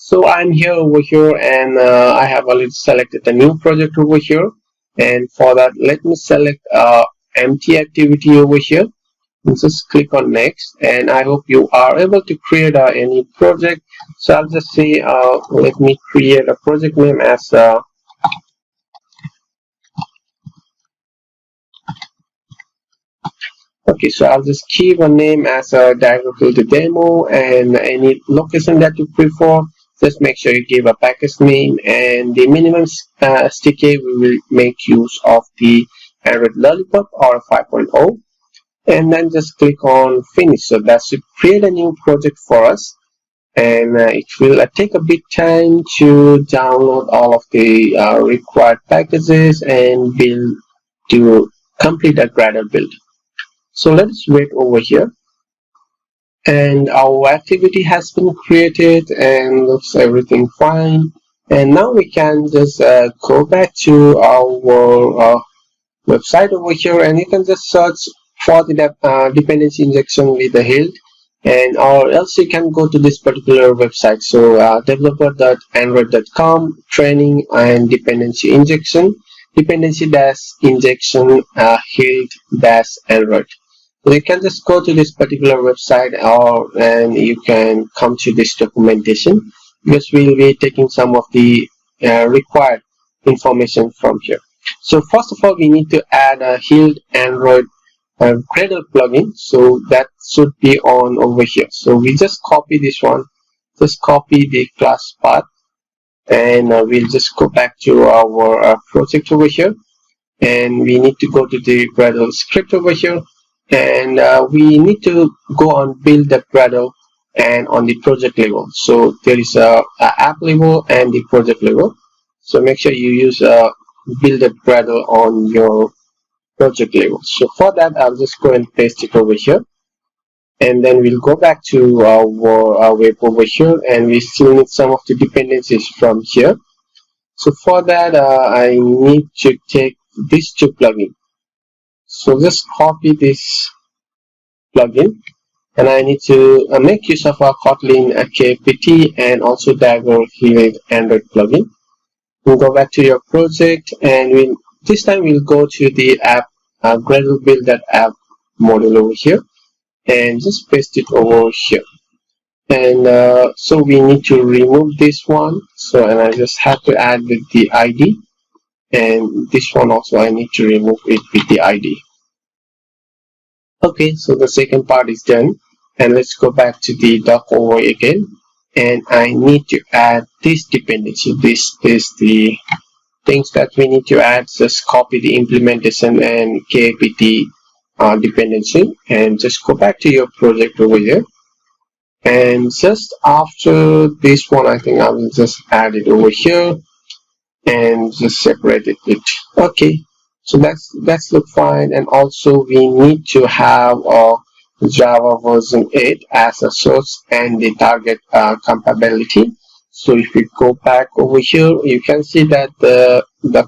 So I'm here over here, and I have already selected a new project over here. And for that, let me select empty activity over here. And just click on next, and I hope you are able to create any project. So I'll just say let me create a project name as okay, so I'll just keep a name as a directory to demo, and any location that you prefer, just make sure you give a package name, and the minimum SDK we will make use of the Android Lollipop or 5.0, and then just click on finish. So that should create a new project for us, and it will take a bit time to download all of the required packages and build to complete a Gradle build. So let's wait over here, and our activity has been created and looks everything fine. And now we can just go back to our website over here, and you can just search for the dependency injection with the Hilt, and or else you can go to this particular website. So developer.android.com training and dependency injection, dependency dash injection Hilt dash Android. So you can just go to this particular website, and you can come to this documentation, because we'll be taking some of the required information from here. So first of all, we need to add a Hilt Android Gradle plugin. So that should be on over here. So we just copy this one, just copy the class path, and we'll just go back to our project over here, and we need to go to the Gradle script over here, and we need to go on build the Gradle and on the project level. So there is a app level and the project level. So make sure you use build a Gradle on your project level. So for that, I'll just go and paste it over here, and then we'll go back to our web over here, and we still need some of the dependencies from here. So for that, I need to take these two plugins. So just copy this plugin, and I need to make use of our Kotlin KPT and also Dagger Hilt Android plugin. We'll go back to your project, and this time we'll go to the app Gradle build that app module over here, and just paste it over here. And so we need to remove this one. So, and I just have to add with the ID, and this one also I need to remove it with the ID. Okay, so the second part is done, and let's go back to the doc over again, and I need to add this dependency. This is the things that we need to add. Just copy the implementation and KPT dependency, and just go back to your project over here, and just after this one, I think I will just add it over here and just separate it. Okay, so that's look fine. And also we need to have Java version 8 as a source and the target compatibility. So if we go back over here, you can see that the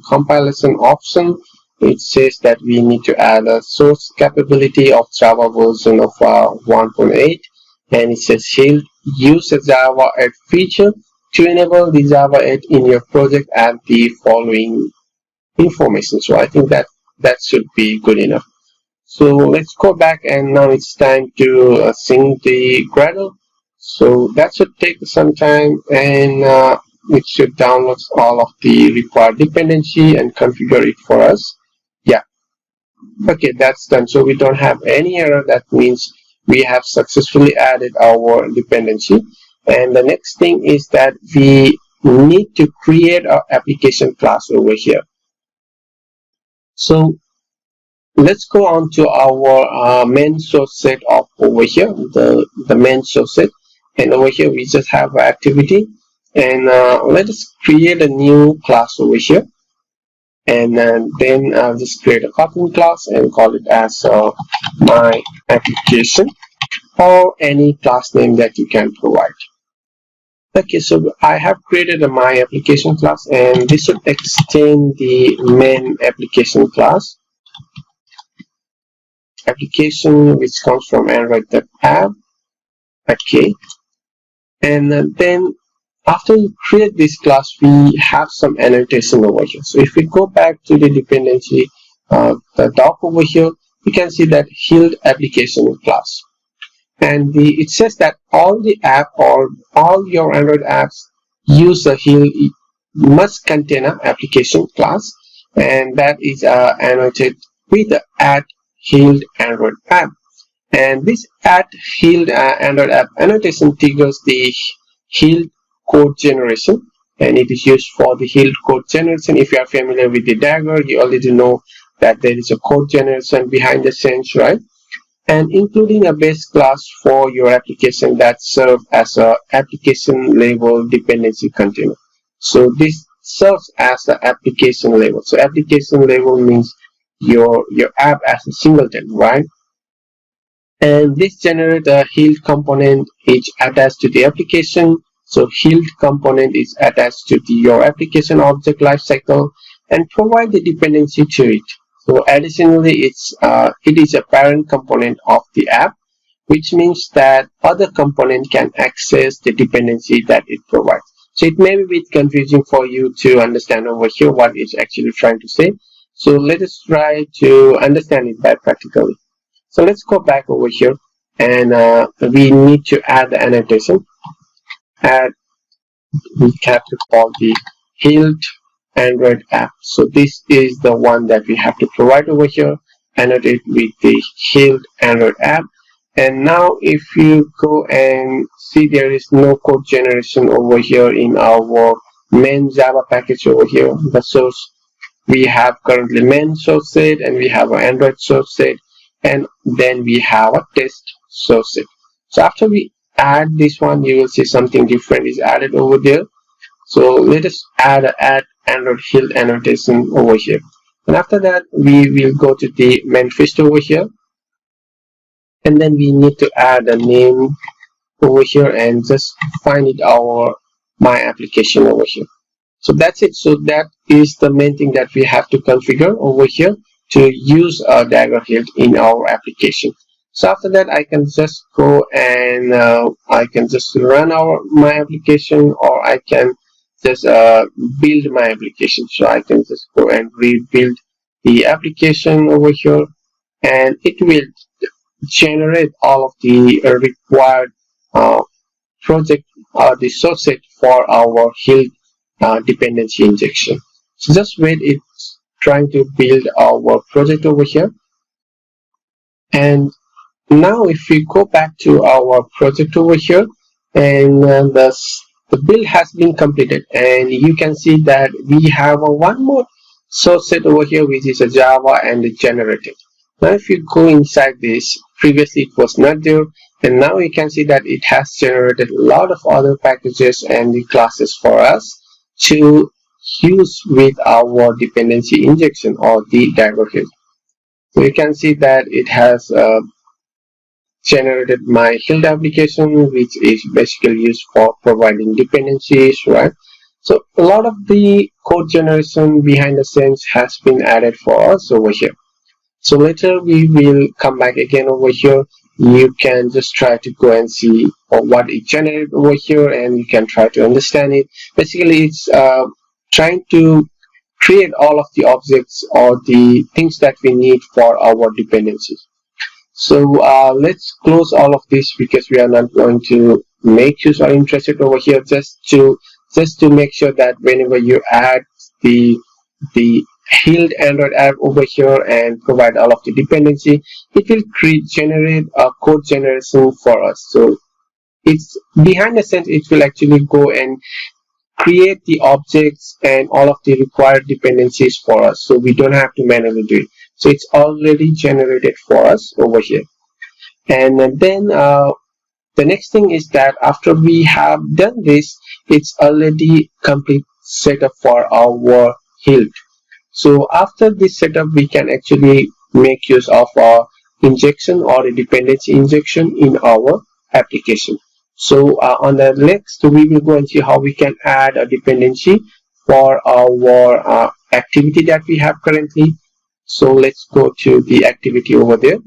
compilation option, it says that we need to add a source capability of Java version of 1.8, and it says Hilt use a Java 8 feature to enable the Java 8 in your project. Add the following information. So I think that should be good enough. So let's go back, and now it's time to sync the Gradle. So that should take some time, and it should download all of the required dependency and configure it for us. Yeah, okay, that's done. So we don't have any error. That means we have successfully added our dependency. And the next thing is that we need to create our application class over here. So let's go on to our main source set of over here, the main source set, and over here we just have activity, and let us create a new class over here, and then I'll just create a Kotlin class and call it as my application, or any class name that you can provide. Okay, so I have created a my application class, and this should extend the main application class. Application which comes from Android app. Okay, and then after you create this class, we have some annotation over here. So if we go back to the dependency, the doc over here, you can see that Hilt application class, and it says that all the app or all your Android apps use a Hilt must contain an application class, and that is annotated with the @Hilt Android app. And this @Hilt Android app annotation triggers the Hilt code generation, and it is used for the Hilt code generation. If you are familiar with the Dagger, you already know that there is a code generation behind the scenes, right? And including a base class for your application that serves as a application level dependency container. So this serves as the application level. So application level means your app as a singleton, right? And this generates a Hilt component is attached to the application. So Hilt component is attached to your application object lifecycle and provide the dependency to it. So additionally, it is a parent component of the app, which means that other component can access the dependency that it provides. So it may be a bit confusing for you to understand over here what it's actually trying to say. So let us try to understand it by practically. So let's go back over here, and we need to add the annotation. We have to call the Hilt Android app. So this is the one that we have to provide over here, annotate with the Hilt Android app. And now if you go and see, there is no code generation over here in our main Java package over here. The source, we have currently main source set, and we have an Android source set, and then we have a test source set. So after we add this one, you will see something different is added over there. So let us add Android Hilt annotation over here, and after that we will go to the manifest over here, and then we need to add a name over here and just find it our my application over here. So that's it. So that is the main thing that we have to configure over here to use a Dagger Hilt in our application. So after that, I can just go and I can just run my application, or I can just build my application. So I can just go and rebuild the application over here, and it will generate all of the required project the source set for our Hilt dependency injection. So just wait, it's trying to build our project over here. And now if we go back to our project over here, and the build has been completed, and you can see that we have one more source set over here, which is a Java, and it generated. Now if you go inside this, previously it was not there, and now you can see that it has generated a lot of other packages and the classes for us to use with our dependency injection or the Dagger Hilt. So you can see that it has generated my Hilt application, which is basically used for providing dependencies, right? So a lot of the code generation behind the scenes has been added for us over here. So later we will come back again over here. You can just try to go and see what it generated over here, and you can try to understand it. Basically, it's trying to create all of the objects or the things that we need for our dependencies. So let's close all of this, because we are not going to make use or interested over here, just to make sure that whenever you add the Hilt Android app over here and provide all of the dependency, it will generate a code generation for us. So it's behind the scenes, it will actually go and create the objects and all of the required dependencies for us, so we don't have to manually do it. So it's already generated for us over here. And then the next thing is that after we have done this, it's already complete setup for our Hilt. So after this setup, we can actually make use of our injection or a dependency injection in our application. So on the next, we will go and see how we can add a dependency for our activity that we have currently. So let's go to the activity over there.